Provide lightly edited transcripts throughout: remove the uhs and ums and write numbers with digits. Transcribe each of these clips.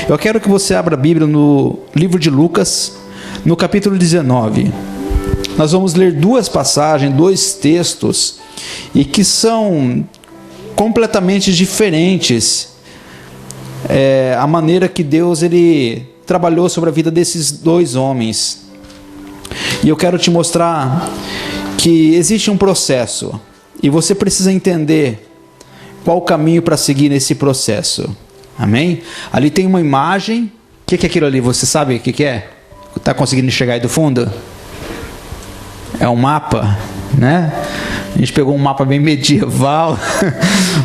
Eu quero que você abra a Bíblia no livro de Lucas, no capítulo 19. Nós vamos ler duas passagens, dois textos, e que são completamente diferentes. A maneira que Deus ele trabalhou sobre a vida desses dois homens. E eu quero te mostrar que existe um processo, e você precisa entender qual o caminho para seguir nesse processo. Amém? Ali tem uma imagem. O que é aquilo ali? Você sabe o que é? Está conseguindo enxergar aí do fundo? É um mapa, né? A gente pegou um mapa bem medieval,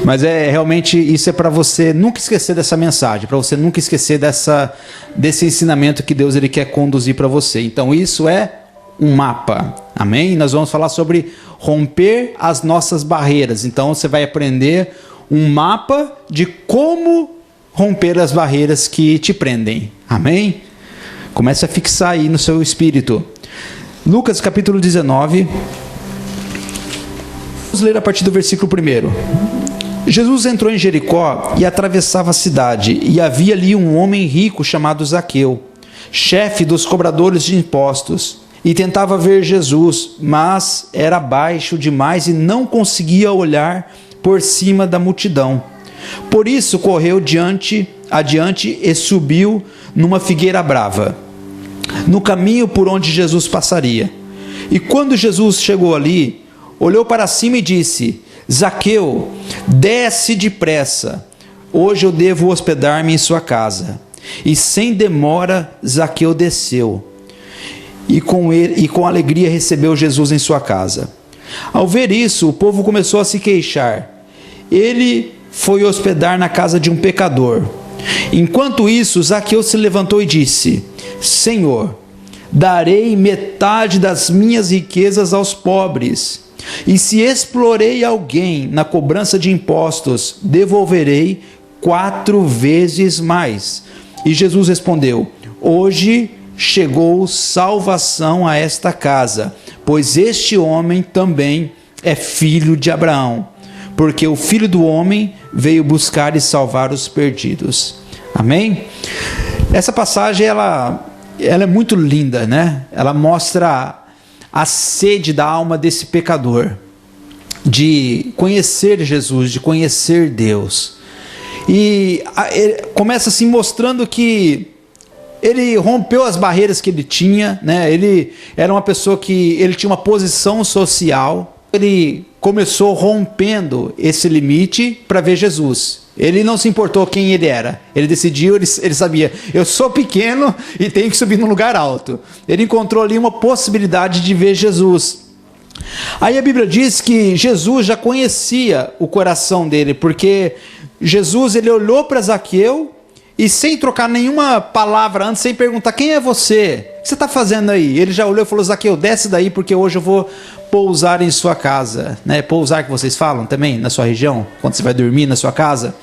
mas realmente isso é para você nunca esquecer dessa mensagem, para você nunca esquecer desse ensinamento que Deus ele quer conduzir para você. Então isso é um mapa, amém? Nós vamos falar sobre romper as nossas barreiras. Então você vai aprender um mapa de como romper as barreiras que te prendem, amém? Comece a fixar aí no seu espírito. Lucas capítulo 19, vamos ler a partir do versículo 1. Jesus entrou em Jericó e atravessava a cidade, e havia ali um homem rico chamado Zaqueu, chefe dos cobradores de impostos, e tentava ver Jesus, mas era baixo demais e não conseguia olhar por cima da multidão. Por isso correu adiante e subiu numa figueira brava, no caminho por onde Jesus passaria. E quando Jesus chegou ali, olhou para cima e disse: Zaqueu, desce depressa, hoje eu devo hospedar-me em sua casa. E sem demora Zaqueu desceu, e com alegria recebeu Jesus em sua casa. Ao ver isso, o povo começou a se queixar. Ele foi hospedar na casa de um pecador. Enquanto isso, Zaqueu se levantou e disse: Senhor, darei metade das minhas riquezas aos pobres, e se explorei alguém na cobrança de impostos, devolverei 4 vezes mais. E Jesus respondeu: Hoje chegou salvação a esta casa, pois este homem também é filho de Abraão, porque o Filho do Homem veio buscar e salvar os perdidos. Amém? Essa passagem ela é muito linda, né? Ela mostra a sede da alma desse pecador, de conhecer Jesus, de conhecer Deus. E começa assim mostrando que ele rompeu as barreiras que ele tinha, né? Ele era uma pessoa que ele tinha uma posição social. Ele começou rompendo esse limite para ver Jesus. Ele não se importou quem ele era. Ele decidiu, ele sabia, eu sou pequeno e tenho que subir num lugar alto. Ele encontrou ali uma possibilidade de ver Jesus. Aí a Bíblia diz que Jesus já conhecia o coração dele, porque Jesus ele olhou para Zaqueu e sem trocar nenhuma palavra antes, sem perguntar: quem é você? O que você está fazendo aí? Ele já olhou e falou: Zaqueu, desce daí, porque hoje eu vou pousar em sua casa, né? Pousar que vocês falam também na sua região, quando você vai dormir na sua casa.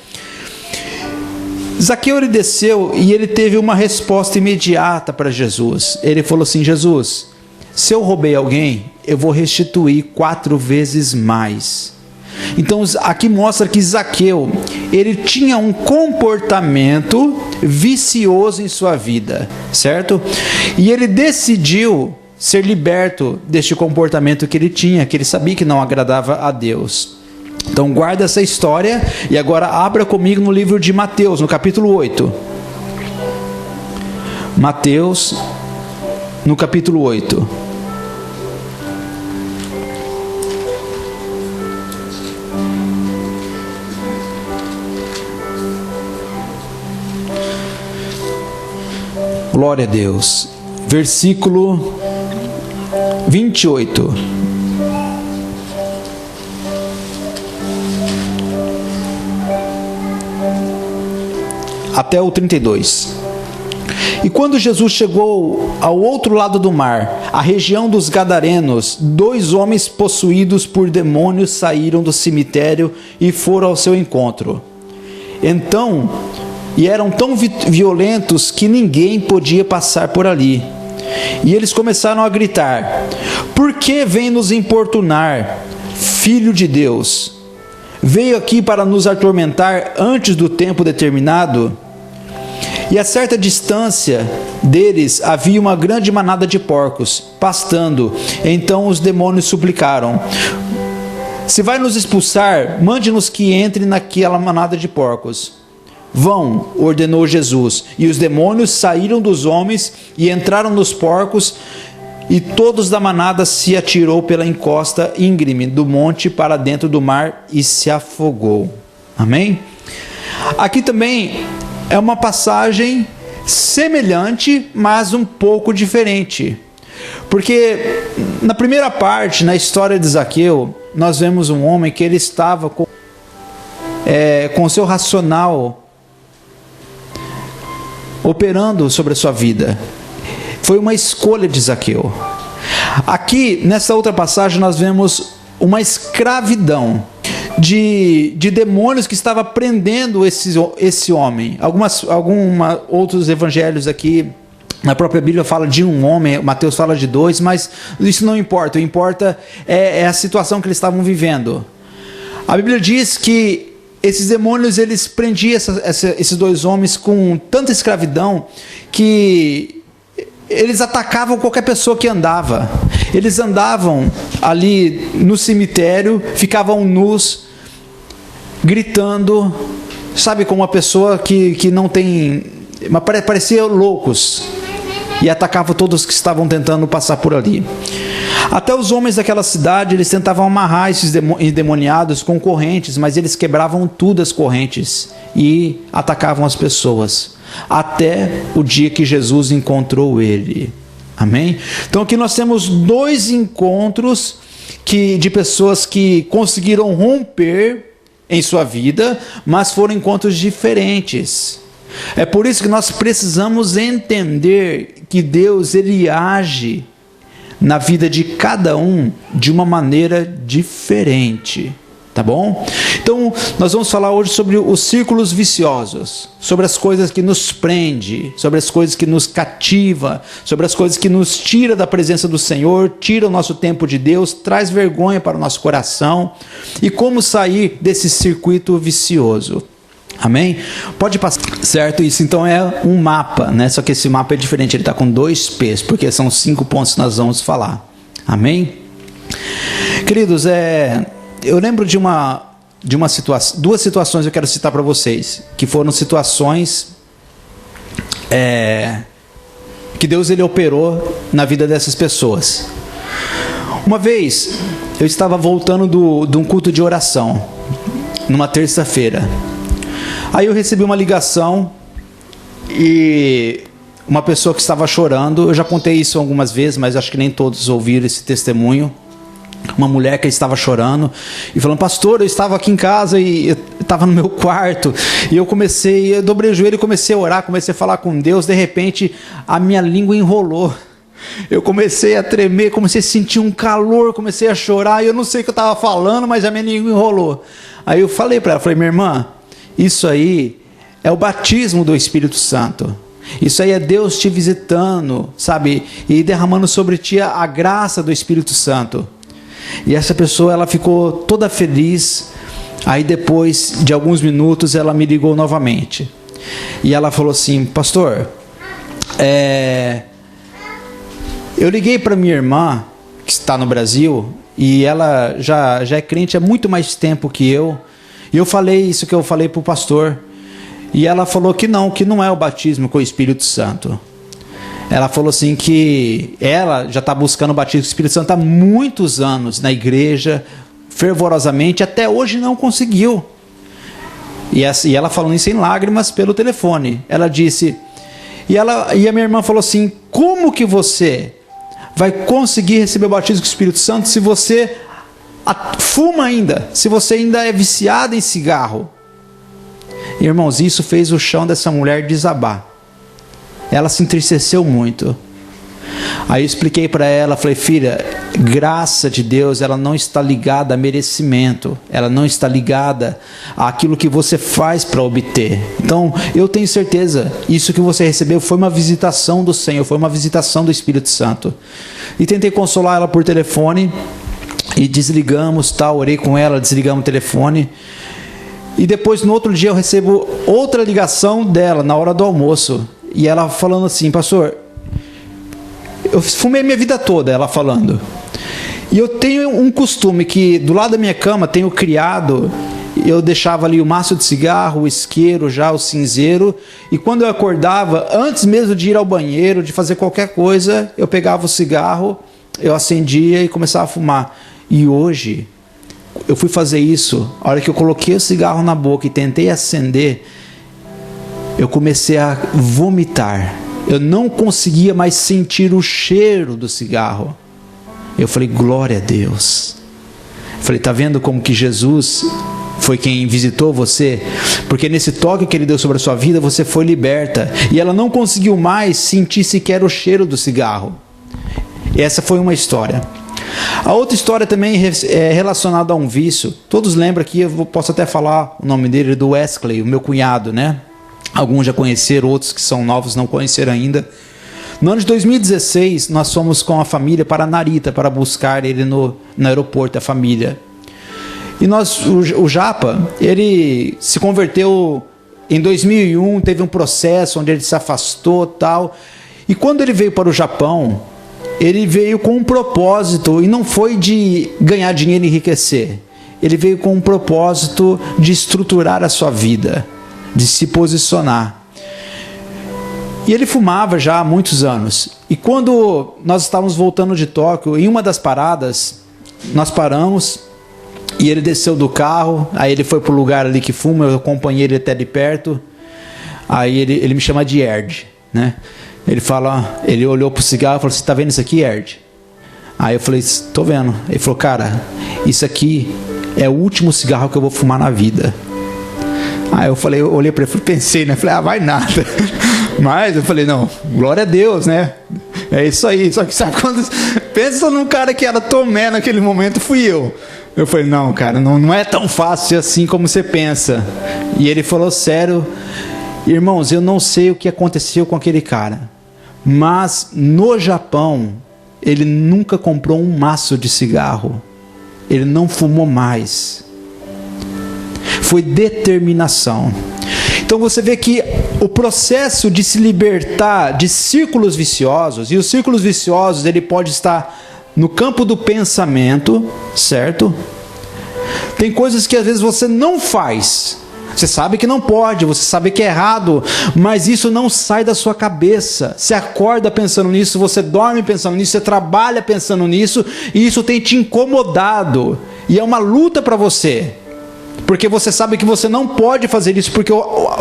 Zaqueu ele desceu e ele teve uma resposta imediata para Jesus. Ele falou assim: Jesus, se eu roubei alguém, eu vou restituir 4 vezes mais. Então aqui mostra que Zaqueu ele tinha um comportamento vicioso em sua vida, certo? E ele decidiu ser liberto deste comportamento que ele tinha, que ele sabia que não agradava a Deus. Então guarda essa história e agora abra comigo no livro de Mateus, no capítulo 8. Mateus, no capítulo 8. Glória a Deus. Versículo 28. Até o 32. E quando Jesus chegou ao outro lado do mar, a região dos Gadarenos, 2 homens possuídos por demônios saíram do cemitério e foram ao seu encontro. E eram tão violentos que ninguém podia passar por ali. E eles começaram a gritar: Por que vem nos importunar, Filho de Deus? Veio aqui para nos atormentar antes do tempo determinado? E a certa distância deles havia uma grande manada de porcos, pastando. Então os demônios suplicaram: se vai nos expulsar, mande-nos que entre naquela manada de porcos. Vão, ordenou Jesus, e os demônios saíram dos homens e entraram nos porcos, e todos da manada se atirou pela encosta íngreme do monte para dentro do mar e se afogou. Amém? Aqui também é uma passagem semelhante, mas um pouco diferente. Porque na primeira parte, na história de Zaqueu, nós vemos um homem que ele estava com o seu racional operando sobre a sua vida. Foi uma escolha de Zaqueu. Aqui, nessa outra passagem, nós vemos uma escravidão de demônios que estava prendendo esse homem. Alguns outros evangelhos aqui, na própria Bíblia fala de um homem, Mateus fala de 2, mas isso não importa. O que importa é a situação que eles estavam vivendo. A Bíblia diz que esses demônios, eles prendiam esses 2 homens com tanta escravidão que eles atacavam qualquer pessoa que andava. Eles andavam ali no cemitério, ficavam nus, gritando, sabe, como uma pessoa que não tem... parecia loucos. E atacavam todos que estavam tentando passar por ali. Até os homens daquela cidade, eles tentavam amarrar esses endemoniados com correntes, mas eles quebravam tudo as correntes e atacavam as pessoas, até o dia que Jesus encontrou ele. Amém? Então aqui nós temos 2 encontros de pessoas que conseguiram romper em sua vida, mas foram encontros diferentes. É por isso que nós precisamos entender que Deus, ele age na vida de cada um de uma maneira diferente, tá bom? Então, nós vamos falar hoje sobre os círculos viciosos, sobre as coisas que nos prende, sobre as coisas que nos cativa, sobre as coisas que nos tira da presença do Senhor, tira o nosso tempo de Deus, traz vergonha para o nosso coração, e como sair desse circuito vicioso. Amém? Pode passar, certo? Isso então é um mapa, né? Só que esse mapa é diferente, ele está com 2 P's, porque são 5 pontos que nós vamos falar. Amém? Queridos, eu lembro de uma situação, 2 situações eu quero citar para vocês, que foram situações que Deus, ele operou na vida dessas pessoas. Uma vez, eu estava voltando de um culto de oração, numa terça-feira. Aí eu recebi uma ligação e uma pessoa que estava chorando. Eu já contei isso algumas vezes, mas acho que nem todos ouviram esse testemunho. Uma mulher que estava chorando e falando: pastor, eu estava aqui em casa e eu estava no meu quarto e eu dobrei o joelho e comecei a orar, comecei a falar com Deus. De repente a minha língua enrolou. Eu comecei a tremer, comecei a sentir um calor, comecei a chorar e eu não sei o que eu estava falando, mas a minha língua enrolou. Aí eu falei para ela, minha irmã, isso aí é o batismo do Espírito Santo. Isso aí é Deus te visitando, sabe? E derramando sobre ti a graça do Espírito Santo. E essa pessoa, ela ficou toda feliz. Aí depois de alguns minutos ela me ligou novamente. E ela falou assim: pastor, eu liguei para minha irmã, que está no Brasil, e ela já é crente há muito mais tempo que eu. E eu falei isso que eu falei para o pastor. E ela falou que não é o batismo com o Espírito Santo. Ela falou assim que ela já está buscando o batismo com o Espírito Santo há muitos anos na igreja, fervorosamente, até hoje não conseguiu. E ela falando isso em lágrimas pelo telefone. Ela disse, e a minha irmã falou assim: como que você vai conseguir receber o batismo com o Espírito Santo se você fuma ainda, se você ainda é viciado em cigarro? Irmãos, isso fez o chão dessa mulher desabar. Ela se entristeceu muito. Aí eu expliquei para ela, falei: filha, graça de Deus, ela não está ligada a merecimento, ela não está ligada àquilo que você faz para obter. Então, eu tenho certeza, isso que você recebeu foi uma visitação do Senhor, foi uma visitação do Espírito Santo. E tentei consolar ela por telefone, e desligamos, orei com ela, desligamos o telefone. E depois, no outro dia, eu recebo outra ligação dela, na hora do almoço. E ela falando assim: pastor, eu fumei minha vida toda, ela falando. E eu tenho um costume que do lado da minha cama tenho criado, eu deixava ali o maço de cigarro, o isqueiro já, o cinzeiro, e quando eu acordava, antes mesmo de ir ao banheiro, de fazer qualquer coisa, eu pegava o cigarro, eu acendia e começava a fumar. E hoje, eu fui fazer isso, a hora que eu coloquei o cigarro na boca e tentei acender, eu comecei a vomitar. Eu não conseguia mais sentir o cheiro do cigarro. Eu falei, glória a Deus. Eu falei, tá vendo como que Jesus foi quem visitou você? Porque nesse toque que ele deu sobre a sua vida, você foi liberta. E ela não conseguiu mais sentir sequer o cheiro do cigarro. Essa foi uma história. A outra história também é relacionada a um vício. Todos lembram aqui, eu posso até falar o nome dele, do Wesley, o meu cunhado, né? Alguns já conheceram, outros que são novos não conheceram ainda. No ano de 2016, nós fomos com a família para Narita, para buscar ele no aeroporto, a família. E o Japa, ele se converteu em 2001, teve um processo onde ele se afastou e tal. E quando ele veio para o Japão, ele veio com um propósito, e não foi de ganhar dinheiro e enriquecer. Ele veio com um propósito de estruturar a sua vida, de se posicionar. E ele fumava já há muitos anos. E quando nós estávamos voltando de Tóquio, em uma das paradas, nós paramos e ele desceu do carro. Aí ele foi para o lugar ali que fuma, eu acompanhei ele até de perto. Aí ele me chama de Erd, né? Ele olhou para o cigarro e falou: você está vendo isso aqui, Erd? Aí eu falei: estou vendo. Ele falou: cara, isso aqui é o último cigarro que eu vou fumar na vida. Aí eu olhei para ele, pensei, né? Falei: vai nada. Mas eu falei: não, glória a Deus, né? É isso aí. Só que sabe quando pensa num cara que era Tomé naquele momento, fui eu. Eu falei: não, cara, não é tão fácil assim como você pensa. E ele falou sério: irmãos, eu não sei o que aconteceu com aquele cara, mas no Japão ele nunca comprou um maço de cigarro. Ele não fumou mais. Foi determinação. Então você vê que o processo de se libertar de círculos viciosos, e os círculos viciosos ele pode estar no campo do pensamento, certo? Tem coisas que às vezes você não faz. Você sabe que não pode, você sabe que é errado, mas isso não sai da sua cabeça. Você acorda pensando nisso, você dorme pensando nisso, você trabalha pensando nisso, e isso tem te incomodado. E é uma luta para você. Porque você sabe que você não pode fazer isso, porque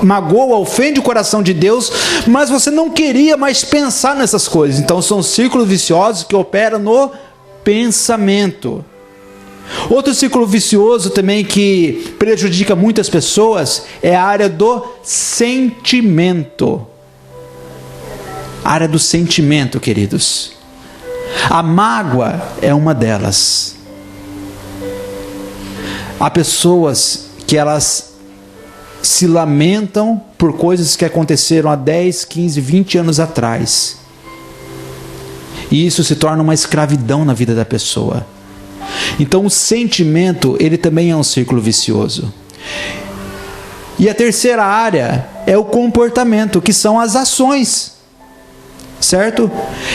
magoa, ofende o coração de Deus, mas você não queria mais pensar nessas coisas. Então são círculos viciosos que operam no pensamento. Outro círculo vicioso também que prejudica muitas pessoas é a área do sentimento. A área do sentimento, queridos. A mágoa é uma delas. Há pessoas que elas se lamentam por coisas que aconteceram há 10, 15, 20 anos atrás. E isso se torna uma escravidão na vida da pessoa. Então o sentimento, ele também é um círculo vicioso. E a terceira área é o comportamento, que são as ações. Certo?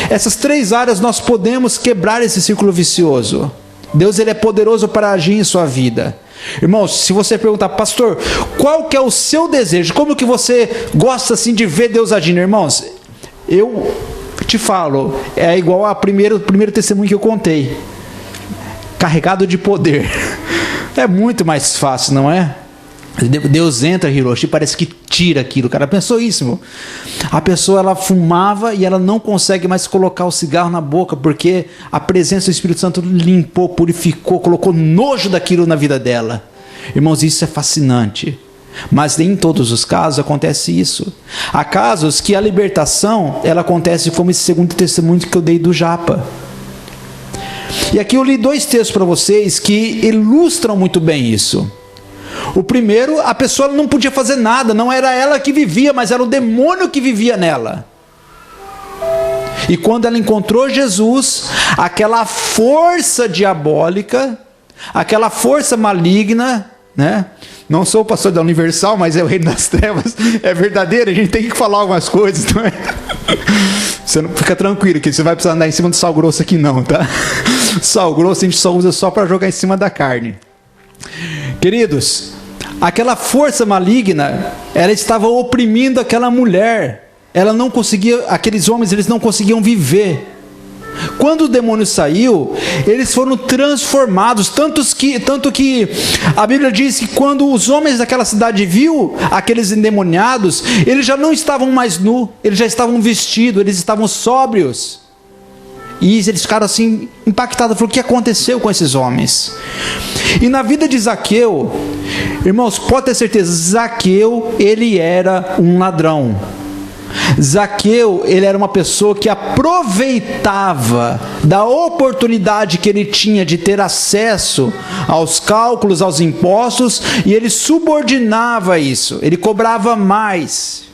Essas três áreas nós podemos quebrar esse círculo vicioso. Deus ele é poderoso para agir em sua vida. Irmãos, se você perguntar: pastor, qual que é o seu desejo? Como que você gosta assim de ver Deus agindo? Irmãos, eu te falo, é igual ao primeiro testemunho que eu contei. Carregado de poder. É muito mais fácil, não é? Deus entra, Hiroshi, parece que tira aquilo. O cara pensou isso, meu. A pessoa ela fumava e ela não consegue mais colocar o cigarro na boca, porque a presença do Espírito Santo limpou, purificou, colocou nojo daquilo na vida dela. Irmãos, isso é fascinante. Mas nem em todos os casos acontece isso. Há casos que a libertação ela acontece como esse segundo testemunho que eu dei do Japa. E aqui eu li 2 textos para vocês que ilustram muito bem isso. O primeiro, a pessoa não podia fazer nada, não era ela que vivia, mas era o demônio que vivia nela. E quando ela encontrou Jesus, aquela força diabólica, aquela força maligna, né, Não sou o pastor da Universal, mas é o reino das trevas. É verdadeiro, a gente tem que falar algumas coisas, não é? Você não fica tranquilo, que você vai precisar andar em cima do sal grosso aqui não, tá? Sal grosso a gente só usa só para jogar em cima da carne. Queridos, aquela força maligna, ela estava oprimindo aquela mulher. Ela não conseguia, aqueles homens, eles não conseguiam viver. Quando o demônio saiu, eles foram transformados, tanto que a Bíblia diz que quando os homens daquela cidade viu aqueles endemoniados, eles já não estavam mais nus, eles já estavam vestidos, eles estavam sóbrios. E eles ficaram assim impactados, falaram: o que aconteceu com esses homens? E na vida de Zaqueu, irmãos, pode ter certeza, Zaqueu, ele era um ladrão. Zaqueu, ele era uma pessoa que aproveitava da oportunidade que ele tinha de ter acesso aos cálculos, aos impostos, e ele subordinava isso, ele cobrava mais.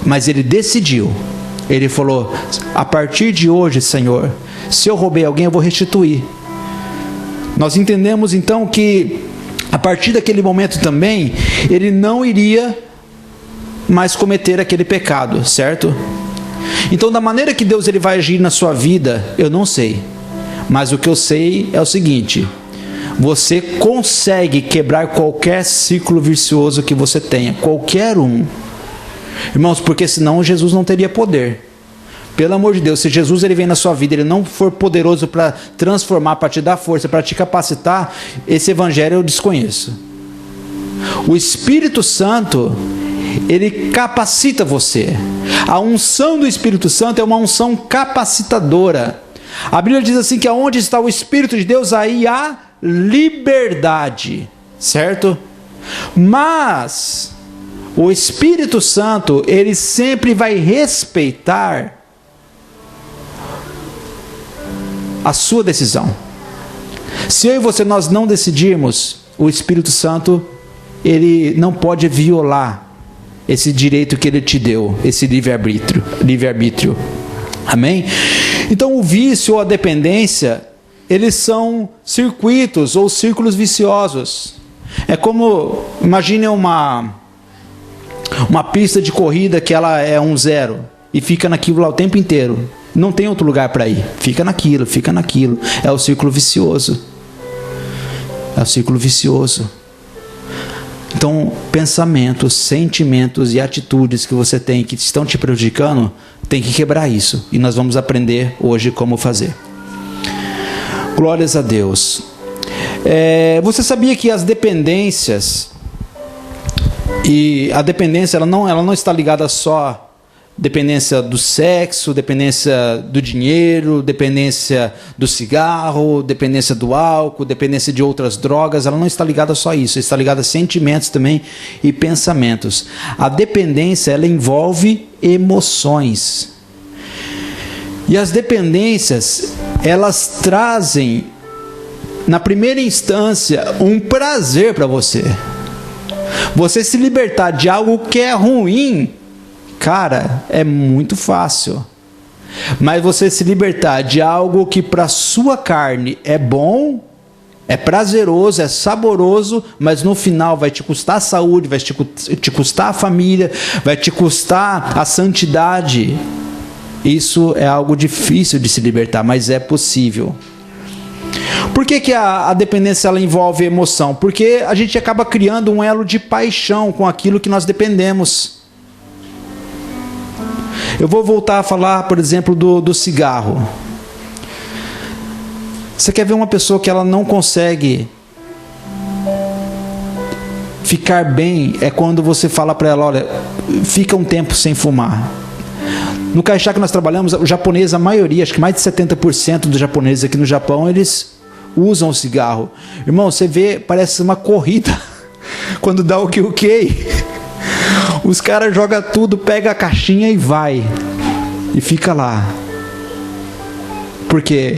Mas ele decidiu, ele falou: a partir de hoje, Senhor, se eu roubei alguém, eu vou restituir. Nós entendemos então que a partir daquele momento também, ele não iria mais cometer aquele pecado, certo? Então, da maneira que Deus ele vai agir na sua vida, eu não sei. Mas o que eu sei é o seguinte: você consegue quebrar qualquer ciclo vicioso que você tenha, qualquer um. Irmãos, porque senão Jesus não teria poder. Pelo amor de Deus, se Jesus ele vem na sua vida, ele não for poderoso para transformar, para te dar força, para te capacitar, esse evangelho eu desconheço. O Espírito Santo, ele capacita você. A unção do Espírito Santo é uma unção capacitadora. A Bíblia diz assim que aonde está o Espírito de Deus, aí há liberdade, certo? Mas o Espírito Santo, ele sempre vai respeitar a sua decisão. Se eu e você nós não decidirmos, o Espírito Santo, ele não pode violar esse direito que ele te deu, esse livre-arbítrio. Amém? Então o vício ou a dependência, eles são circuitos ou círculos viciosos. É como, imagine uma pista de corrida que ela é 1-0 e fica naquilo lá o tempo inteiro. Não tem outro lugar para ir. Fica naquilo. É o círculo vicioso. Então, pensamentos, sentimentos e atitudes que você tem que estão te prejudicando, tem que quebrar isso. E nós vamos aprender hoje como fazer. Glórias a Deus. Você sabia que as dependências, e a dependência ela não está ligada só dependência do sexo, dependência do dinheiro, dependência do cigarro, dependência do álcool, dependência de outras drogas, ela não está ligada só a isso, está ligada a sentimentos também e pensamentos. A dependência, ela envolve emoções. E as dependências, elas trazem, na primeira instância, um prazer para você. Você se libertar de algo que é ruim, cara, é muito fácil. Mas você se libertar de algo que para sua carne é bom, é prazeroso, é saboroso, mas no final vai te custar a saúde, vai te custar a família, vai te custar a santidade. Isso é algo difícil de se libertar, mas é possível. Por que a dependência ela envolve emoção? Porque a gente acaba criando um elo de paixão com aquilo que nós dependemos. Eu vou voltar a falar, por exemplo, do cigarro. Você quer ver uma pessoa que ela não consegue ficar bem? É quando você fala para ela: olha, fica um tempo sem fumar. No Caixá que nós trabalhamos, o japonês, a maioria, acho que mais de 70% dos japoneses aqui no Japão, eles usam o cigarro. Irmão, você vê, parece uma corrida quando dá o ok. Os caras jogam tudo, pega a caixinha e vai. E fica lá. Porque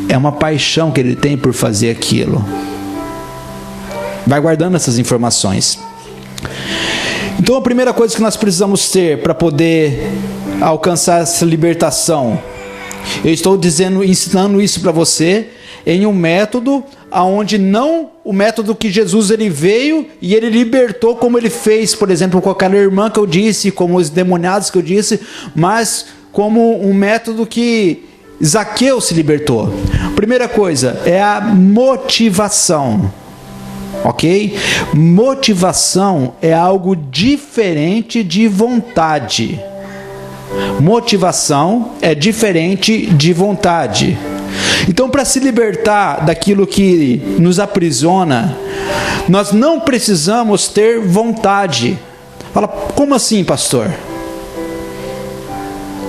é uma paixão que ele tem por fazer aquilo. Vai guardando essas informações. Então a primeira coisa que nós precisamos ter para poder alcançar essa libertação, eu estou ensinando isso para você em um método aonde não o método que Jesus ele veio e ele libertou, como ele fez, por exemplo, com aquela irmã que eu disse, como os endemoniados que eu disse, mas como um método que Zaqueu se libertou. Primeira coisa é a motivação, ok? Motivação é algo diferente de vontade. Motivação é diferente de vontade. Então, para se libertar daquilo que nos aprisiona, nós não precisamos ter vontade. Fala, como assim, pastor?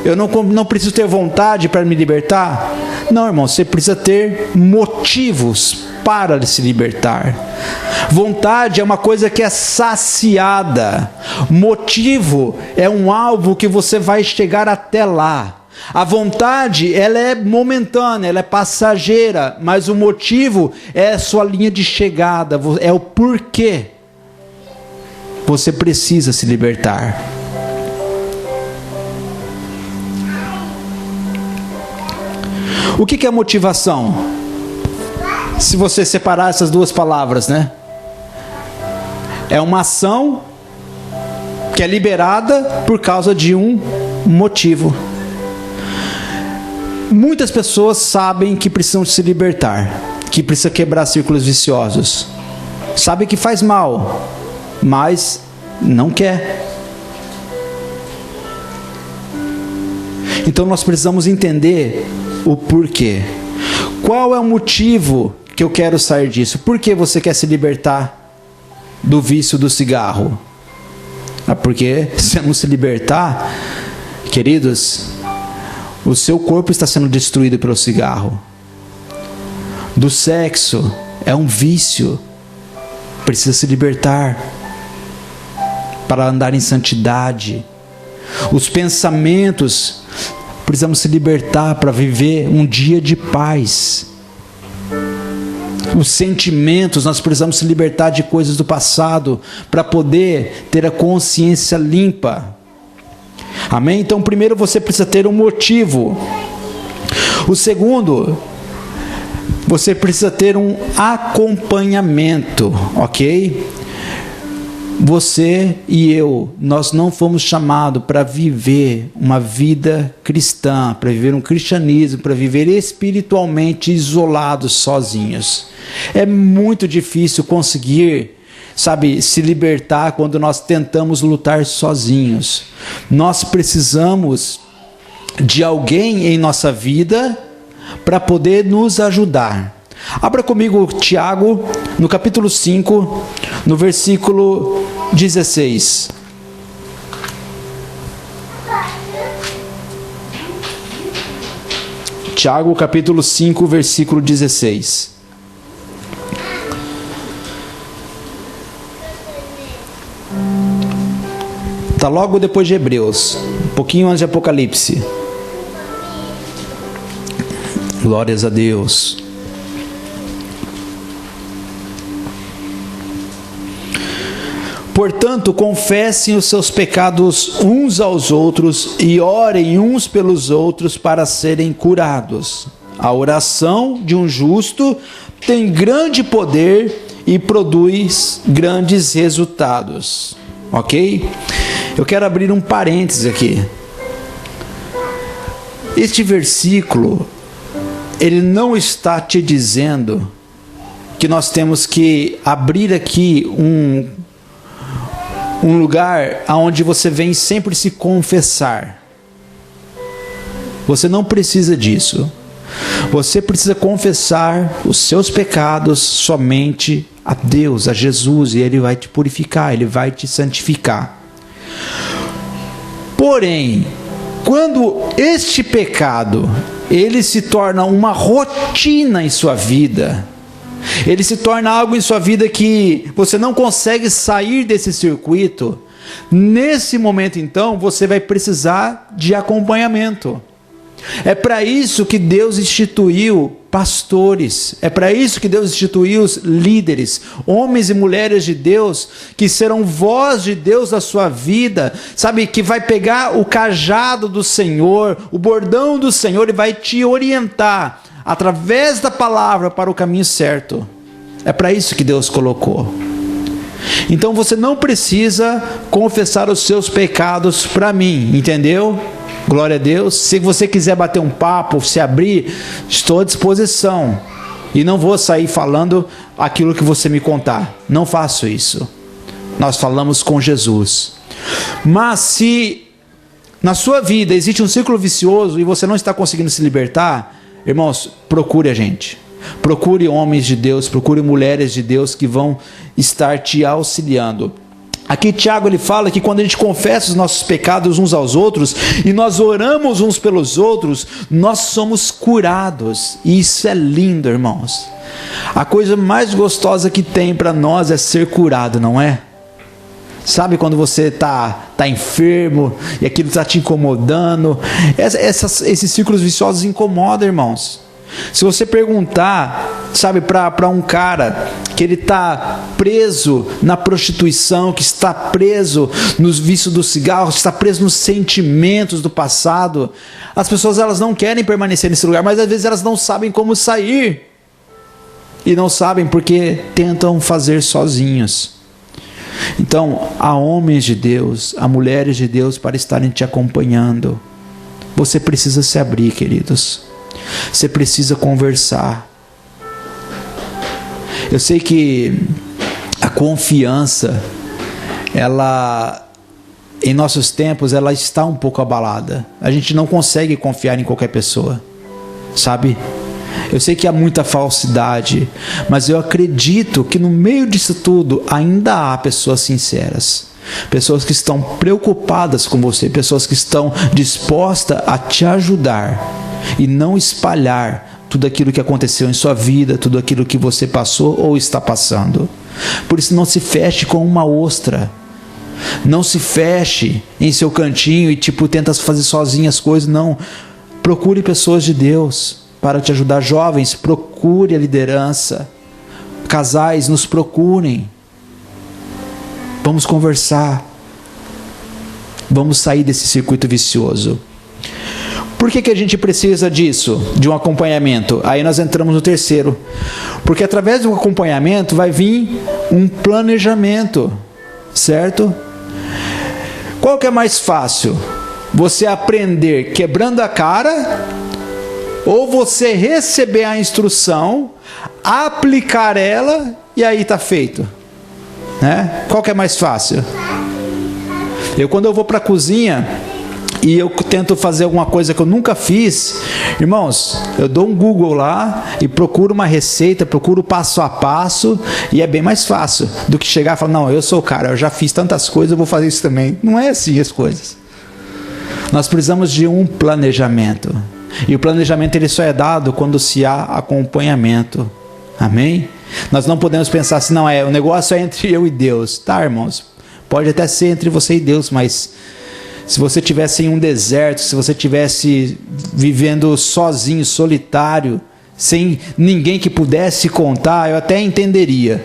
Eu não preciso ter vontade para me libertar? Não, irmão, você precisa ter motivos para se libertar. Vontade é uma coisa que é saciada. Motivo é um alvo que você vai chegar até lá. A vontade, ela é momentânea, ela é passageira, mas o motivo é a sua linha de chegada, é o porquê você precisa se libertar. O que é motivação? Se você separar essas duas palavras, né? É uma ação que é liberada por causa de um motivo. Muitas pessoas sabem que precisam se libertar, que precisa quebrar círculos viciosos. Sabem que faz mal, mas não quer. Então nós precisamos entender o porquê. Qual é o motivo que eu quero sair disso? Por que você quer se libertar do vício do cigarro? Porque se não se libertar, queridos, o seu corpo está sendo destruído pelo cigarro. Do sexo, é um vício. Precisa se libertar para andar em santidade. Os pensamentos, precisamos se libertar para viver um dia de paz. Os sentimentos, nós precisamos se libertar de coisas do passado para poder ter a consciência limpa. Amém? Então, primeiro você precisa ter um motivo. O segundo, você precisa ter um acompanhamento, ok? Você e eu, nós não fomos chamados para viver uma vida cristã, para viver um cristianismo, para viver espiritualmente isolados, sozinhos. É muito difícil conseguir, se libertar quando nós tentamos lutar sozinhos. Nós precisamos de alguém em nossa vida para poder nos ajudar. Abra comigo Tiago, no capítulo 5, no versículo 16. Tiago, capítulo 5, versículo 16. Está logo depois de Hebreus, um pouquinho antes de Apocalipse. Glórias a Deus. Portanto, confessem os seus pecados uns aos outros e orem uns pelos outros para serem curados. A oração de um justo tem grande poder e produz grandes resultados. Ok? Eu quero abrir um parênteses aqui. Este versículo, ele não está te dizendo que nós temos que abrir aqui um lugar onde você vem sempre se confessar. Você não precisa disso. Você precisa confessar os seus pecados somente a Deus, a Jesus, e Ele vai te purificar, Ele vai te santificar. Porém, quando este pecado, ele se torna uma rotina em sua vida, ele se torna algo em sua vida que você não consegue sair desse circuito, nesse momento então você vai precisar de acompanhamento. É para isso que Deus instituiu pastores, é para isso que Deus instituiu os líderes, homens e mulheres de Deus, que serão voz de Deus na sua vida, que vai pegar o cajado do Senhor, o bordão do Senhor e vai te orientar através da palavra para o caminho certo. É para isso que Deus colocou. Então você não precisa confessar os seus pecados para mim, entendeu? Glória a Deus. Se você quiser bater um papo, se abrir, estou à disposição. E não vou sair falando aquilo que você me contar. Não faço isso. Nós falamos com Jesus. Mas se na sua vida existe um ciclo vicioso e você não está conseguindo se libertar, irmãos, procure a gente. Procure homens de Deus, procure mulheres de Deus que vão estar te auxiliando. Aqui Tiago ele fala que quando a gente confessa os nossos pecados uns aos outros e nós oramos uns pelos outros, nós somos curados. E isso é lindo, irmãos. A coisa mais gostosa que tem para nós é ser curado, não é? Sabe quando você está enfermo e aquilo está te incomodando? Esses ciclos viciosos incomodam, irmãos. Se você perguntar, sabe, para um cara que ele está preso na prostituição, que está preso nos vícios do cigarro, que está preso nos sentimentos do passado, as pessoas elas não querem permanecer nesse lugar, mas às vezes elas não sabem como sair. E não sabem porque tentam fazer sozinhos. Então, há homens de Deus, há mulheres de Deus para estarem te acompanhando. Você precisa se abrir, queridos. Você precisa conversar. Eu sei que a confiança, ela, em nossos tempos, ela está um pouco abalada. A gente não consegue confiar em qualquer pessoa, sabe? Eu sei que há muita falsidade, mas eu acredito que no meio disso tudo ainda há pessoas sinceras. Pessoas que estão preocupadas com você, pessoas que estão dispostas a te ajudar e não espalhar tudo aquilo que aconteceu em sua vida, tudo aquilo que você passou ou está passando. Por isso não se feche com uma ostra. Não se feche em seu cantinho e tenta fazer sozinho as coisas, não. Procure pessoas de Deus para te ajudar. Jovens, procure a liderança. Casais, nos procurem. Vamos conversar. Vamos sair desse circuito vicioso. Por que a gente precisa disso? De um acompanhamento. Aí nós entramos no terceiro. Porque através do acompanhamento vai vir um planejamento. Certo? Qual que é mais fácil? Você aprender quebrando a cara, ou você receber a instrução, aplicar ela e aí está feito, né? Qual que é mais fácil? Quando eu vou para a cozinha e eu tento fazer alguma coisa que eu nunca fiz, irmãos, eu dou um Google lá e procuro uma receita, procuro passo a passo, e é bem mais fácil do que chegar e falar, não, eu sou o cara, eu já fiz tantas coisas, eu vou fazer isso também. Não é assim as coisas. Nós precisamos de um planejamento. E o planejamento ele só é dado quando se há acompanhamento. Amém? Nós não podemos pensar assim, não, o negócio é entre eu e Deus. Tá, irmãos? Pode até ser entre você e Deus, mas se você estivesse em um deserto, se você estivesse vivendo sozinho, solitário, sem ninguém que pudesse contar, eu até entenderia.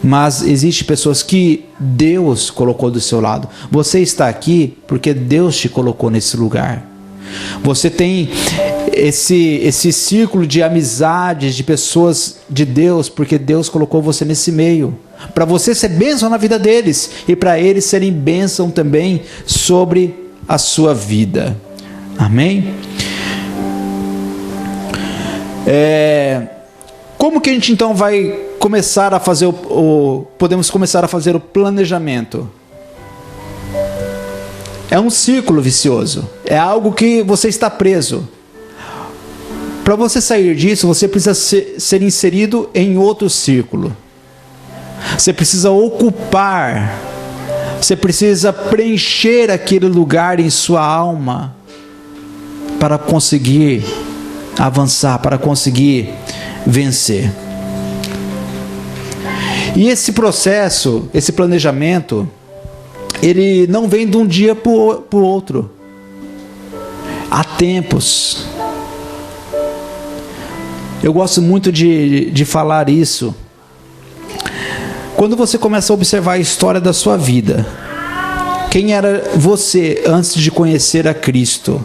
Mas existem pessoas que Deus colocou do seu lado. Você está aqui porque Deus te colocou nesse lugar. Você tem esse círculo de amizades, de pessoas de Deus, porque Deus colocou você nesse meio. Para você ser bênção na vida deles e para eles serem bênção também sobre a sua vida. Amém? Como que a gente então vai começar a fazer podemos começar a fazer o planejamento? É um círculo vicioso. É algo que você está preso. Para você sair disso, você precisa ser inserido em outro círculo. Você precisa ocupar. Você precisa preencher aquele lugar em sua alma para conseguir avançar, para conseguir vencer. E esse processo, esse planejamento, ele não vem de um dia para o outro. Há tempos. Eu gosto muito de falar isso. Quando você começa a observar a história da sua vida, quem era você antes de conhecer a Cristo?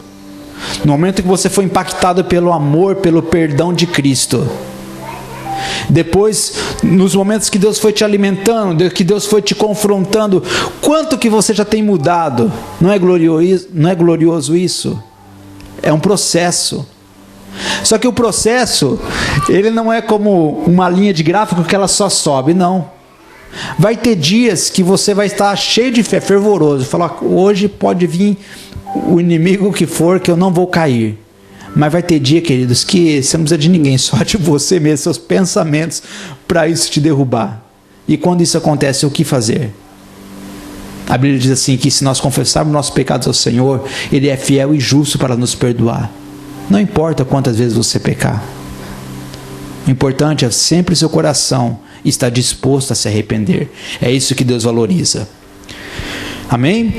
No momento que você foi impactado pelo amor, pelo perdão de Cristo. Depois, nos momentos que Deus foi te alimentando, que Deus foi te confrontando, quanto que você já tem mudado? Não é glorioso isso? É um processo. Só que o processo, ele não é como uma linha de gráfico que ela só sobe, não. Vai ter dias que você vai estar cheio de fé, fervoroso, falar, hoje pode vir o inimigo que for, que eu não vou cair. Mas vai ter dia, queridos, que você não precisa de ninguém, só de você mesmo, seus pensamentos, para isso te derrubar. E quando isso acontece, o que fazer? A Bíblia diz assim, que se nós confessarmos nossos pecados ao Senhor, Ele é fiel e justo para nos perdoar. Não importa quantas vezes você pecar. O importante é sempre seu coração estar disposto a se arrepender. É isso que Deus valoriza. Amém?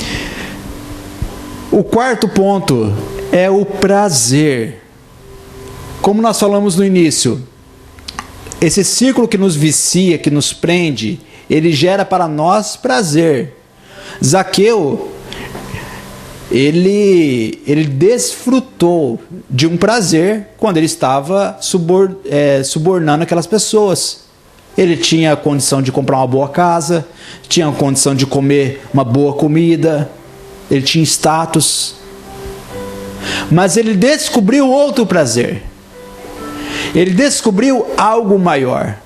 O quarto ponto é o prazer. Como nós falamos no início, esse círculo que nos vicia, que nos prende, ele gera para nós prazer. Zaqueu, ele desfrutou de um prazer quando ele estava subornando aquelas pessoas. Ele tinha a condição de comprar uma boa casa, tinha a condição de comer uma boa comida, ele tinha status. Mas ele descobriu outro prazer. Ele descobriu algo maior.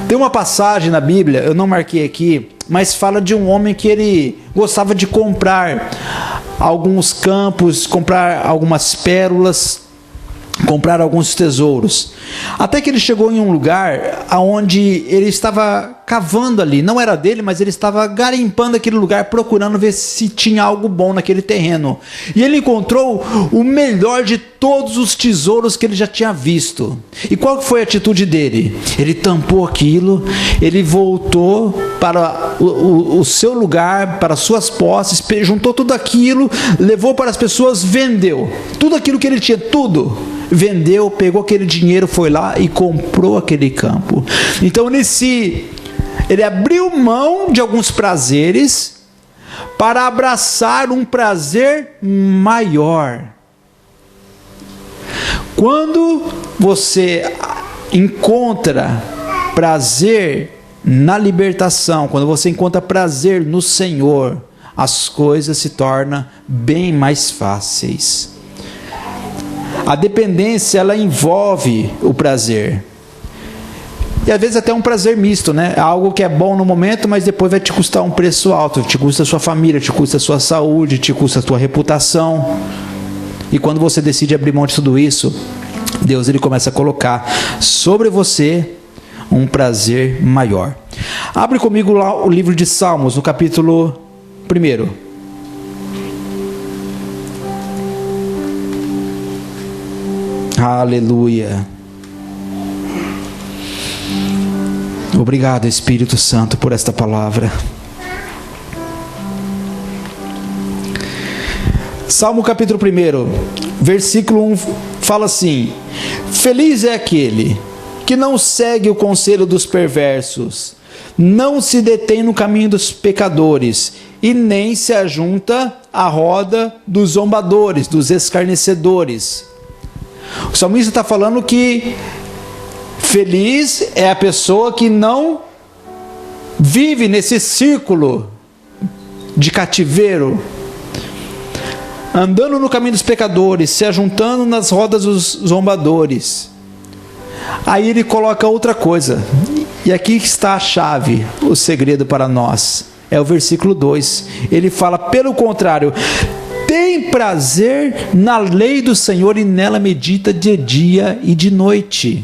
Tem uma passagem na Bíblia, eu não marquei aqui, mas fala de um homem que ele gostava de comprar alguns campos, comprar algumas pérolas, comprar alguns tesouros. Até que ele chegou em um lugar onde ele estava cavando ali, não era dele, mas ele estava garimpando aquele lugar, procurando ver se tinha algo bom naquele terreno. E ele encontrou o melhor de todos os tesouros que ele já tinha visto. E qual foi a atitude dele? Ele tampou aquilo, ele voltou para o seu lugar, para suas posses, juntou tudo aquilo, levou para as pessoas, vendeu. Tudo aquilo que ele tinha, tudo. Vendeu, pegou aquele dinheiro, foi lá e comprou aquele campo. Então ele abriu mão de alguns prazeres para abraçar um prazer maior. Quando você encontra prazer na libertação, quando você encontra prazer no Senhor, as coisas se tornam bem mais fáceis. A dependência, ela envolve o prazer. E às vezes até um prazer misto, né? É algo que é bom no momento, mas depois vai te custar um preço alto. Te custa a sua família, te custa a sua saúde, te custa a tua reputação. E quando você decide abrir mão de tudo isso, Deus ele começa a colocar sobre você um prazer maior. Abre comigo lá o livro de Salmos, no capítulo 1. Aleluia. Obrigado, Espírito Santo, por esta palavra. Salmo capítulo 1, versículo 1 fala assim: Feliz é aquele que não segue o conselho dos perversos, não se detém no caminho dos pecadores, e nem se ajunta à roda dos zombadores, dos escarnecedores. O salmista está falando que feliz é a pessoa que não vive nesse círculo de cativeiro, andando no caminho dos pecadores, se ajuntando nas rodas dos zombadores. Aí ele coloca outra coisa, e aqui está a chave, o segredo para nós, é o versículo 2, ele fala, pelo contrário, tem prazer na lei do Senhor e nela medita de dia e de noite.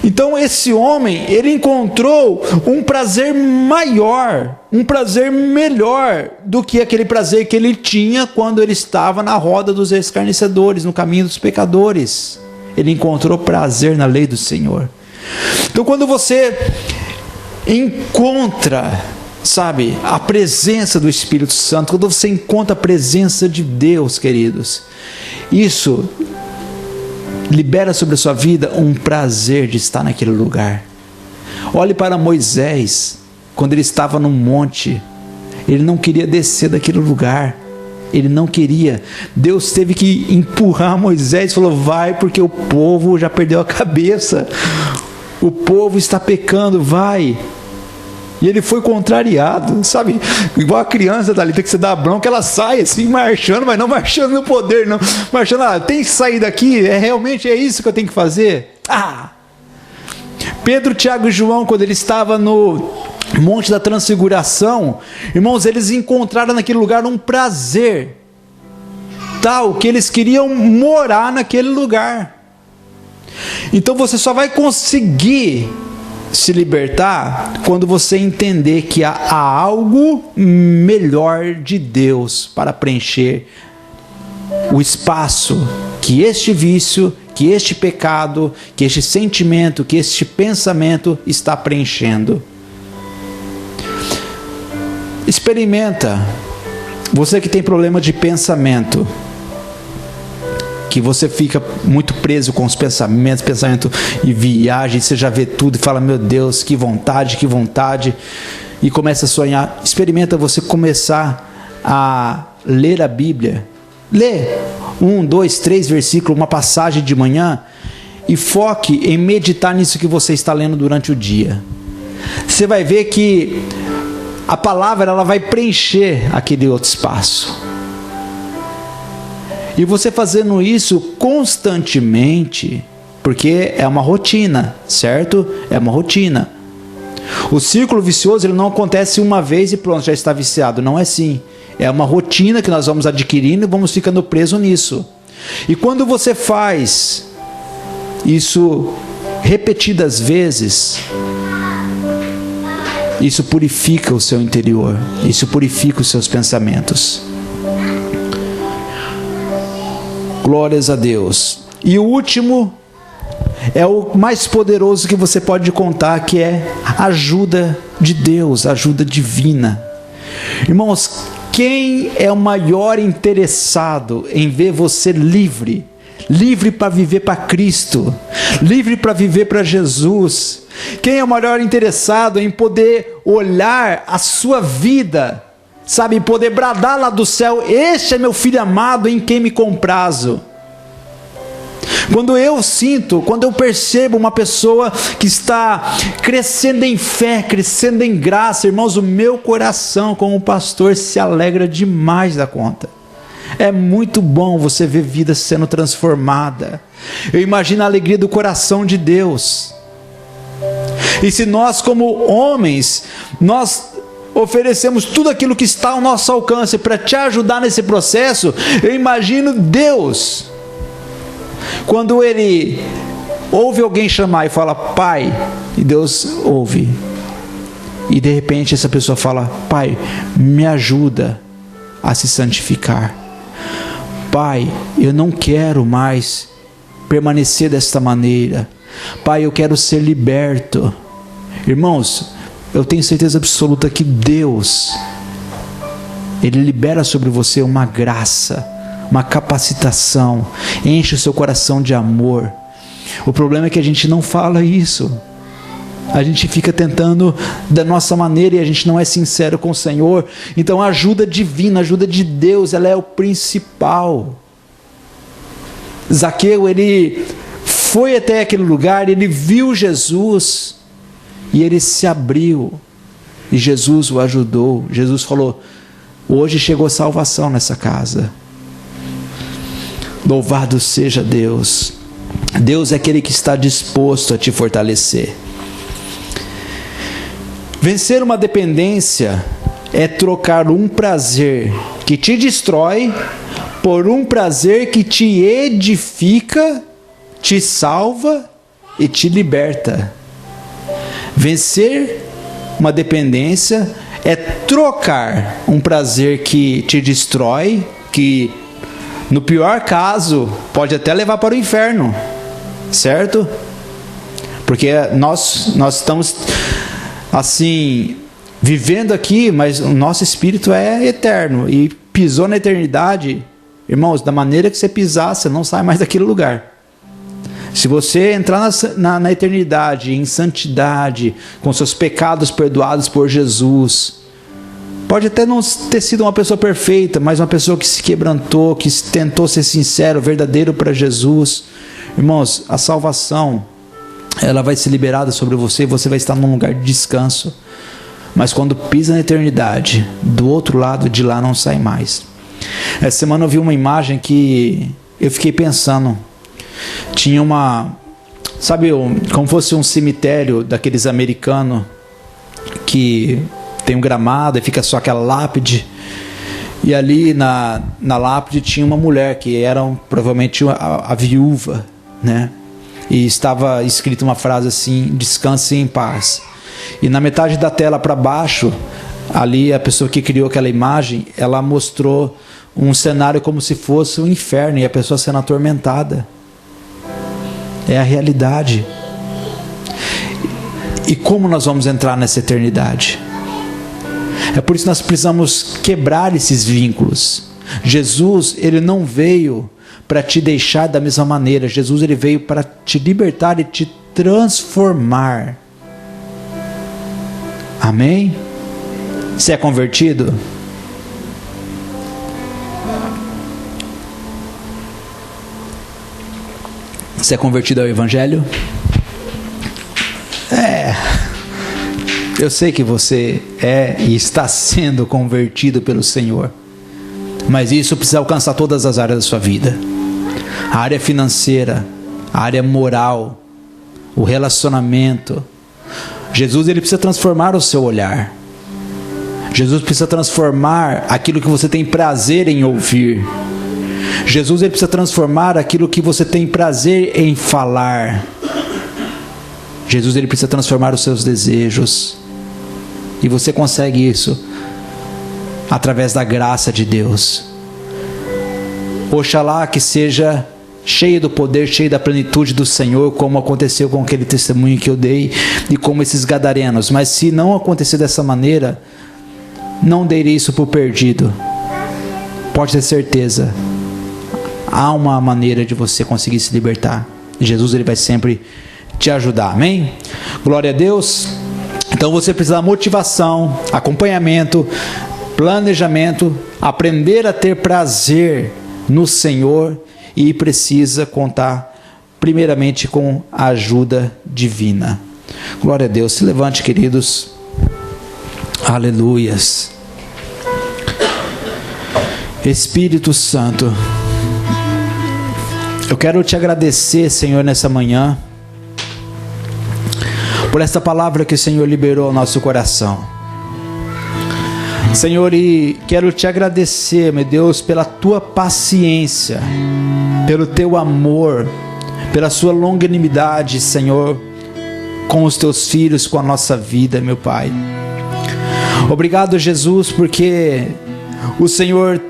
Então esse homem, ele encontrou um prazer maior, um prazer melhor do que aquele prazer que ele tinha quando ele estava na roda dos escarnecedores, no caminho dos pecadores. Ele encontrou prazer na lei do Senhor. Então quando você encontra, sabe, a presença do Espírito Santo, quando você encontra a presença de Deus, queridos, isso libera sobre a sua vida um prazer de estar naquele lugar. Olhe para Moisés, quando ele estava num monte, ele não queria descer daquele lugar, Ele não queria. Deus teve que empurrar Moisés e falou: vai, porque o povo já perdeu a cabeça. O povo está pecando, vai. E ele foi contrariado, sabe? Igual a criança dali, tem que você dar bronca, ela sai assim, marchando, mas não marchando no poder, não. Marchando, tem que sair daqui, realmente é isso que eu tenho que fazer? Pedro, Tiago e João, quando ele estava no Monte da Transfiguração, irmãos, eles encontraram naquele lugar um prazer tal que eles queriam morar naquele lugar. Então você só vai conseguir se libertar quando você entender que há algo melhor de Deus para preencher o espaço que este vício, que este pecado, que este sentimento, que este pensamento está preenchendo. Experimenta. Você que tem problema de pensamento, que você fica muito preso com os pensamento e viagem, você já vê tudo e fala: meu Deus, que vontade, e começa a sonhar. Experimenta você começar a ler a Bíblia. Lê 1, 2, 3 versículos, uma passagem de manhã, e foque em meditar nisso que você está lendo durante o dia. Você vai ver que a palavra ela vai preencher aquele outro espaço. E você fazendo isso constantemente, porque é uma rotina, certo? É uma rotina. O círculo vicioso ele não acontece uma vez e pronto, já está viciado. Não é assim. É uma rotina que nós vamos adquirindo e vamos ficando presos nisso. E quando você faz isso repetidas vezes, isso purifica o seu interior, isso purifica os seus pensamentos. Glórias a Deus. E o último é o mais poderoso que você pode contar, que é a ajuda de Deus, ajuda divina. Irmãos, quem é o maior interessado em ver você livre? Livre para viver para Cristo, livre para viver para Jesus. Quem é o maior interessado em poder olhar a sua vida, sabe, poder bradar lá do céu: este é meu filho amado em quem me comprazo. Quando eu percebo uma pessoa que está crescendo em fé, crescendo em graça, irmãos, o meu coração como pastor se alegra demais da conta. É muito bom você ver vida sendo transformada. Eu imagino a alegria do coração de Deus. E se nós como homens, nós oferecemos tudo aquilo que está ao nosso alcance para te ajudar nesse processo, eu imagino Deus, quando Ele ouve alguém chamar e fala: Pai, e Deus ouve, e de repente essa pessoa fala: Pai, me ajuda a se santificar. Pai, eu não quero mais permanecer desta maneira. Pai, eu quero ser liberto. Irmãos, eu tenho certeza absoluta que Deus, Ele libera sobre você uma graça, uma capacitação, enche o seu coração de amor. O problema é que a gente não fala isso. A gente fica tentando da nossa maneira e a gente não é sincero com o Senhor. Então a ajuda divina, a ajuda de Deus, ela é o principal. Zaqueu, ele foi até aquele lugar, ele viu Jesus e ele se abriu e Jesus o ajudou. Jesus falou: hoje chegou salvação nessa casa. Louvado seja Deus. Deus é aquele que está disposto a te fortalecer. Vencer uma dependência é trocar um prazer que te destrói por um prazer que te edifica, te salva e te liberta. Vencer uma dependência é trocar um prazer que te destrói, que no pior caso pode até levar para o inferno, certo? Porque nós estamos assim vivendo aqui, mas o nosso espírito é eterno e pisou na eternidade, irmãos, da maneira que você pisar, você não sai mais daquele lugar. Se você entrar na eternidade em santidade, com seus pecados perdoados por Jesus, Pode até não ter sido uma pessoa perfeita, mas uma pessoa que se quebrantou, que tentou ser sincero, verdadeiro para Jesus. Irmãos, a salvação, ela vai ser liberada sobre você e você vai estar num lugar de descanso. Mas quando pisa na eternidade, do outro lado de lá não sai mais. Essa semana eu vi uma imagem que eu fiquei pensando. Tinha uma, sabe, como fosse um cemitério daqueles americanos que tem um gramado e fica só aquela lápide. E ali na lápide tinha uma mulher que era provavelmente a viúva, né? E estava escrita uma frase assim: descanse em paz. E na metade da tela para baixo, ali a pessoa que criou aquela imagem, ela mostrou um cenário como se fosse um inferno e a pessoa sendo atormentada. É a realidade. E como nós vamos entrar nessa eternidade? É por isso que nós precisamos quebrar esses vínculos. Jesus, ele não veio para te deixar da mesma maneira. Jesus, ele veio para te libertar e te transformar. Amém? Você é convertido? Você é convertido ao Evangelho? Eu sei que você é e está sendo convertido pelo Senhor. Mas isso precisa alcançar todas as áreas da sua vida. A área financeira, a área moral, o relacionamento. Jesus, ele precisa transformar o seu olhar. Jesus precisa transformar aquilo que você tem prazer em ouvir. Jesus, ele precisa transformar aquilo que você tem prazer em falar. Jesus, ele precisa transformar os seus desejos. E você consegue isso através da graça de Deus. Oxalá que seja cheio do poder, cheio da plenitude do Senhor, como aconteceu com aquele testemunho que eu dei e como esses gadarenos. Mas se não acontecer dessa maneira, não dê isso por perdido. Pode ter certeza, há uma maneira de você conseguir se libertar. Jesus, ele vai sempre te ajudar. Amém? Glória a Deus. Então você precisa de motivação, acompanhamento, planejamento, aprender a ter prazer no Senhor e precisa contar primeiramente com a ajuda divina. Glória a Deus. Se levante, queridos. Aleluias. Espírito Santo, eu quero te agradecer, Senhor, nessa manhã, por essa palavra que o Senhor liberou ao nosso coração. Senhor, e quero te agradecer, meu Deus, pela tua paciência, pelo teu amor, pela sua longanimidade, Senhor, com os teus filhos, com a nossa vida, meu Pai. Obrigado, Jesus, porque o Senhor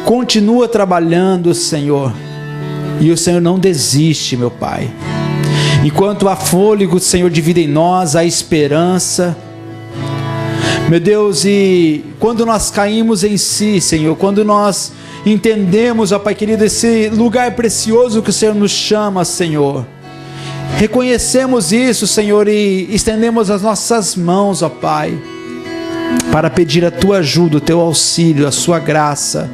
continua trabalhando, Senhor, e o Senhor não desiste, meu Pai. Enquanto há fôlego, Senhor, de vida em nós, há esperança, meu Deus, e quando nós caímos em si, Senhor, quando nós entendemos, ó Pai querido, esse lugar precioso que o Senhor nos chama, Senhor, reconhecemos isso, Senhor, e estendemos as nossas mãos, ó Pai, para pedir a tua ajuda, o teu auxílio, a sua graça,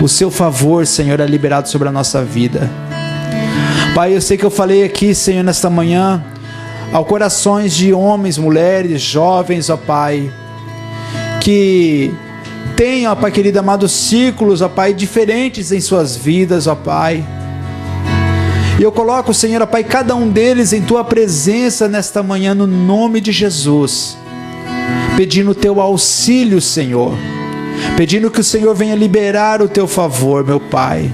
o seu favor, Senhor, é liberado sobre a nossa vida. Pai, eu sei que eu falei aqui, Senhor, nesta manhã, ao corações de homens, mulheres, jovens, ó Pai, que têm, ó Pai querido amado, círculos, ó Pai, diferentes em suas vidas, ó Pai. E eu coloco, Senhor, ó Pai, cada um deles em tua presença nesta manhã, no nome de Jesus, pedindo o teu auxílio, Senhor, pedindo que o Senhor venha liberar o teu favor, meu Pai.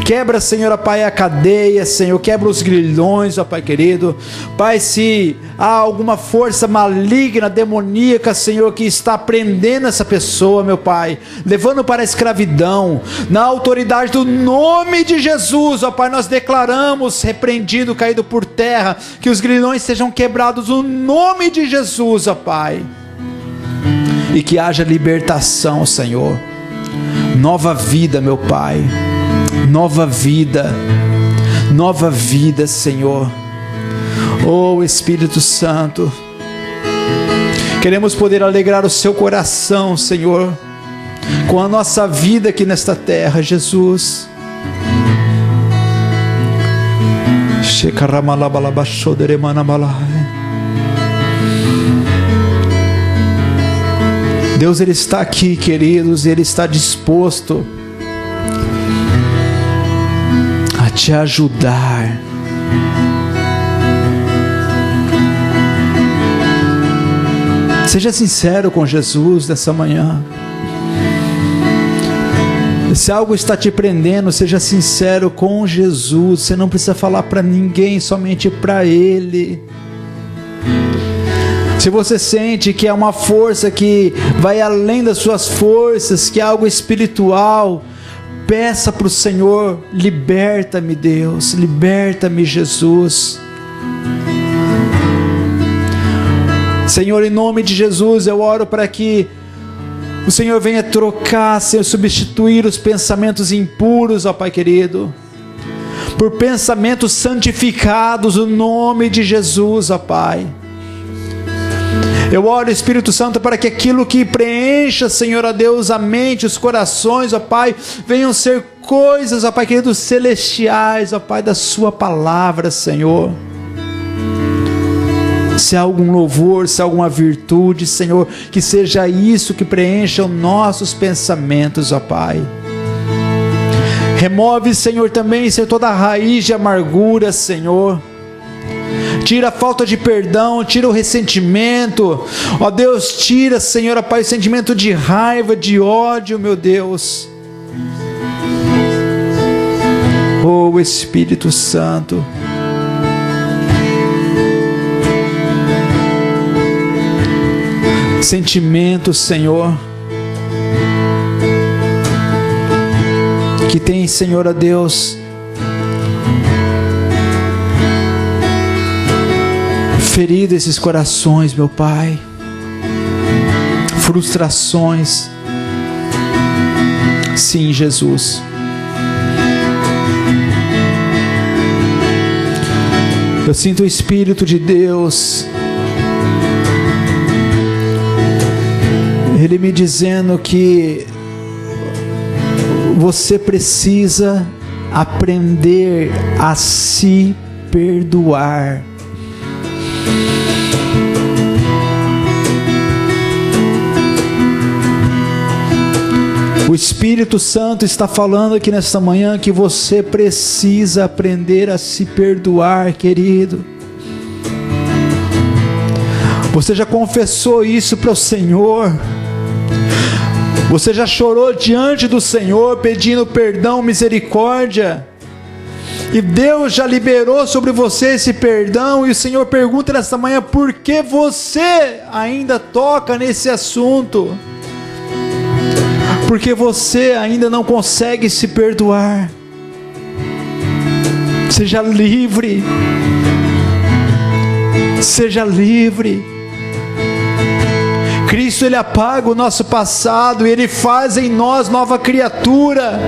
Quebra, Senhor, ó Pai, a cadeia, Senhor, quebra os grilhões, ó Pai querido. Pai, se há alguma força maligna, demoníaca, Senhor, que está prendendo essa pessoa, meu Pai, levando para a escravidão, na autoridade do nome de Jesus, ó Pai, nós declaramos, repreendido, caído por terra, que os grilhões sejam quebrados no nome de Jesus, ó Pai, e que haja libertação, Senhor, nova vida, meu Pai, nova vida, Senhor. Oh Espírito Santo, Queremos poder alegrar o seu coração, Senhor, com a nossa vida aqui nesta terra, Jesus. Deus, Ele está aqui, queridos, Ele está disposto a te ajudar. Seja sincero com Jesus nessa manhã. Se algo está te prendendo, seja sincero com Jesus. Você não precisa falar para ninguém, somente para Ele. Se você sente que é uma força que vai além das suas forças, que é algo espiritual, peça para o Senhor: liberta-me, Deus, liberta-me, Jesus. Senhor, em nome de Jesus, eu oro para que o Senhor venha trocar, Senhor, substituir os pensamentos impuros, ó Pai querido, por pensamentos santificados, no nome de Jesus, ó Pai. Eu oro, Espírito Santo, para que aquilo que preencha, Senhor, ó Deus, a mente, os corações, ó Pai, venham ser coisas, ó Pai querido, celestiais, ó Pai, da Sua palavra, Senhor. Se há algum louvor, se há alguma virtude, Senhor, que seja isso que preencha os nossos pensamentos, ó Pai. Remove, Senhor, também, Senhor, toda a raiz de amargura, Senhor. Tira a falta de perdão, tira o ressentimento, ó Deus, tira, Senhor, ó Pai, o sentimento de raiva, de ódio, meu Deus. Oh, Espírito Santo. Sentimentos, Senhor, que tem, Senhor, ó Deus, ferido esses corações, meu Pai, frustrações. Sim, Jesus. Eu sinto o Espírito de Deus, Ele me dizendo que você precisa aprender a se perdoar. O Espírito Santo está falando aqui nesta manhã que você precisa aprender a se perdoar, querido. Você já confessou isso para o Senhor? Você já chorou diante do Senhor pedindo perdão, misericórdia? E Deus já liberou sobre você esse perdão, e o Senhor pergunta nesta manhã: por que você ainda toca nesse assunto? Porque você ainda não consegue se perdoar. Seja livre. Seja livre. Cristo, Ele apaga o nosso passado e Ele faz em nós nova criatura.